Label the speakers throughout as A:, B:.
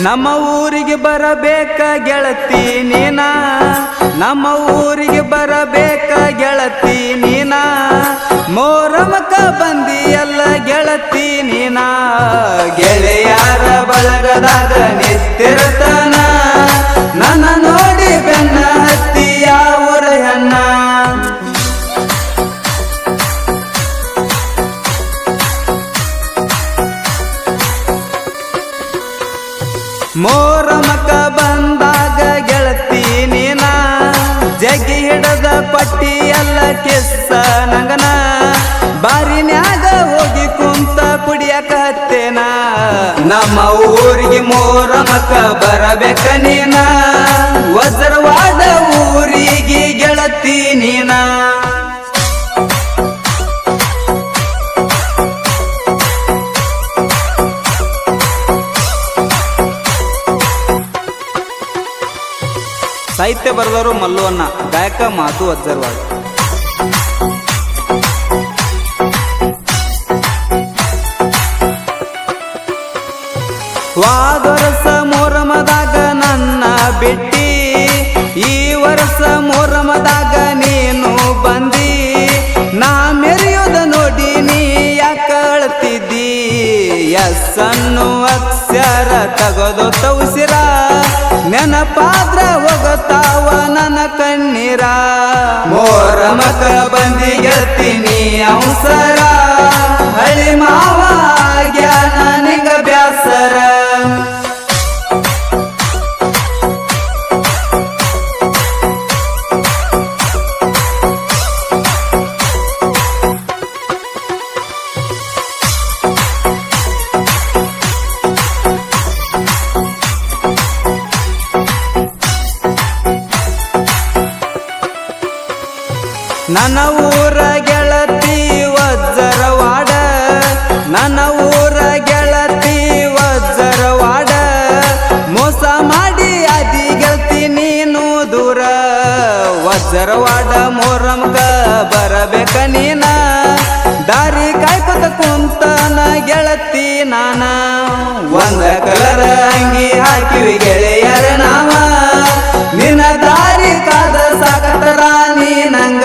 A: ನಮ್ಮ ಊರಿಗೆ ಬರಬೇಕ ಗೆಳತಿ ನೀನ, ನಮ್ಮ ಊರಿಗೆ ಬರಬೇಕ ಗೆಳತಿ ನೀನ, ಮೋರಮಕ ಬಂದಿಯಲ್ಲ ಗೆಳತಿ ನೀನ. ಗೆಳೆಯಾರ ಬಳಗದಾಗ ನಿಂತಿರುತ್ತಾನ, ನನ್ನ ನೋಡಿ ಬೆನ್ನ ಹತ್ತಿ ಯಾವೂರ ಹೆಣ್ಣ. ಮೋರಮಕ ಬಂದಾಗ ಗೆಳತಿ ನೀನ, ಜಗ್ಗಿ ಹಿಡದ ಪಟ್ಟಿ ಎಲ್ಲ ಕಿಸ್ಸ ನಂಗನ, ಬಾರಿನ್ಯಾಗ ಹೋಗಿ ಕುಂತ ಕುಡಿಯಕ ಹತ್ತೇನ. ನಮ್ಮ ಊರಿಗೆ ಮೋರಮಕ ಬರಬೇಕ ನೀನ, ವಜ್ರವಾದ ಊರಿಗೆ ಗೆಳತಿ ನೀನ. ಸಾಹಿತ್ಯ ಬರೆದವರು ಮಲ್ಲುವಣ್ಣ, ಗಾಯಕ ಮಾತು ಅಜ್ಜರ್ವಾಳ. ವಾದರಸ ಮೋರಮದಾಗ ನನ್ನ ಬಿಟ್ಟಿ, ಈ ವರ್ಷ ಮೋರಮದಾಗ ನೀನು ಬಂದಿ. ನಾ ಮೆರೆಯೋದ ನೋಡಿ ನೀ ಯಾಕ ಅಳ್ತಿದ್ದಿ, ಎಸ್ಸನ್ನು ಅಕ್ಷರ ತಗದು ತೌಸಿರ, ನೆನಪಾದ್ರ ಹೋಗತಾವ ನನ್ನ ಕಣ್ಣೀರ. ಮೋರಮಕ ಬಂದಿ ಗೆಳತಿ ನೀ ಅವಸರ, ಹಳಿ ಮಾವ ಆಗ್ಯಾನ ನಿಂಗ ಬ್ಯಾಸರ. ನನ್ನ ಊರ ಗೆಳತಿ ವಜ್ರವಾಡ, ನನ್ನ ಊರ ಗೆಳತಿ ವಜ್ರವಾಡ, ಮೋಸ ಮಾಡಿ ಅದಿ ಗೆಳತಿ ನೀನು ದೂರ. ವಜ್ರವಾಡ ಮೋರಮಕ ಬರಬೇಕ ನೀನ, ದಾರಿ ಕಾಯ್ಕೊತ ಕುಂತನ ಗೆಳತಿ ನಾನ. ಒಂದ ಕಲರ ಅಂಗಿ ಹಾಕಿವಿ ಗೆಳೆಯರ ನಾವ, ನಿನ್ನ ದಾರಿ ಕಾದ ಸಾಕತರ ನೀ ನಂಗ.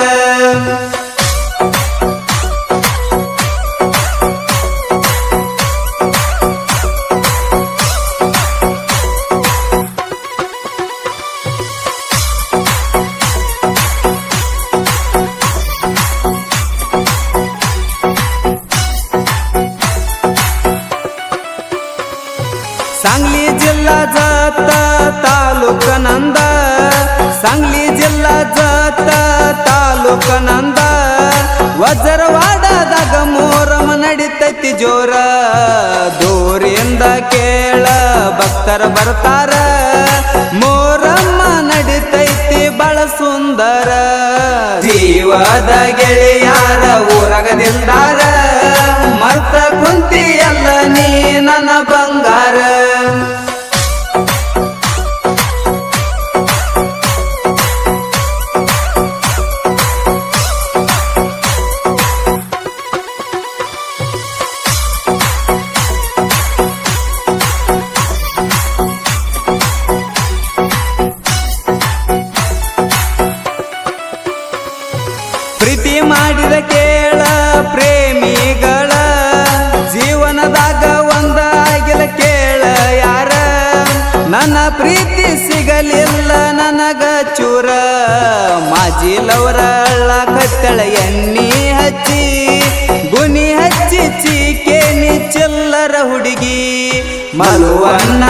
A: सांगली जिल्हा जत तालुक नंद, सांगली जिल्हा जत ತಾಲೂಕ ನಂದ. ವಜ್ರವಾಡದಾಗ ಮೋರಮ ನಡಿತೈತಿ ಜೋರ, ದೂರಿಂದ ಕೇಳ ಭಕ್ತರ ಬರ್ತಾರ. ಮೋರಮ್ಮ ನಡಿತೈತಿ ಬಳ ಸುಂದರ, ಜೀವದ ಗೆಳೆಯಾರ ಊರಗದಿಲ್ದಾರ, ಮರ್ತ ಕುಂತಿ ಎಲ್ಲ ನೀ ನನ್ನ ಬಂಗಾರ. ಪ್ರೀತಿ ಮಾಡಿದ ಕೇಳ ಪ್ರೇಮಿಗಳ, ಜೀವನದಾಗ ಒಂದ ಆಗಿಲ್ಲ ಕೇಳ ಯಾರ. ನನ್ನ ಪ್ರೀತಿ ಸಿಗಲಿಲ್ಲ ನನಗ ಚೂರ, ಮಾಜಿಲವರ ಕತ್ತಳ ಎಣ್ಣಿ ಹಚ್ಚಿ, ಗುನಿ ಹಚ್ಚಿ ಚೀಕೆ ನೀ ಚಿಲ್ಲರ ಹುಡುಗಿ. ಮಲುವನ್ನ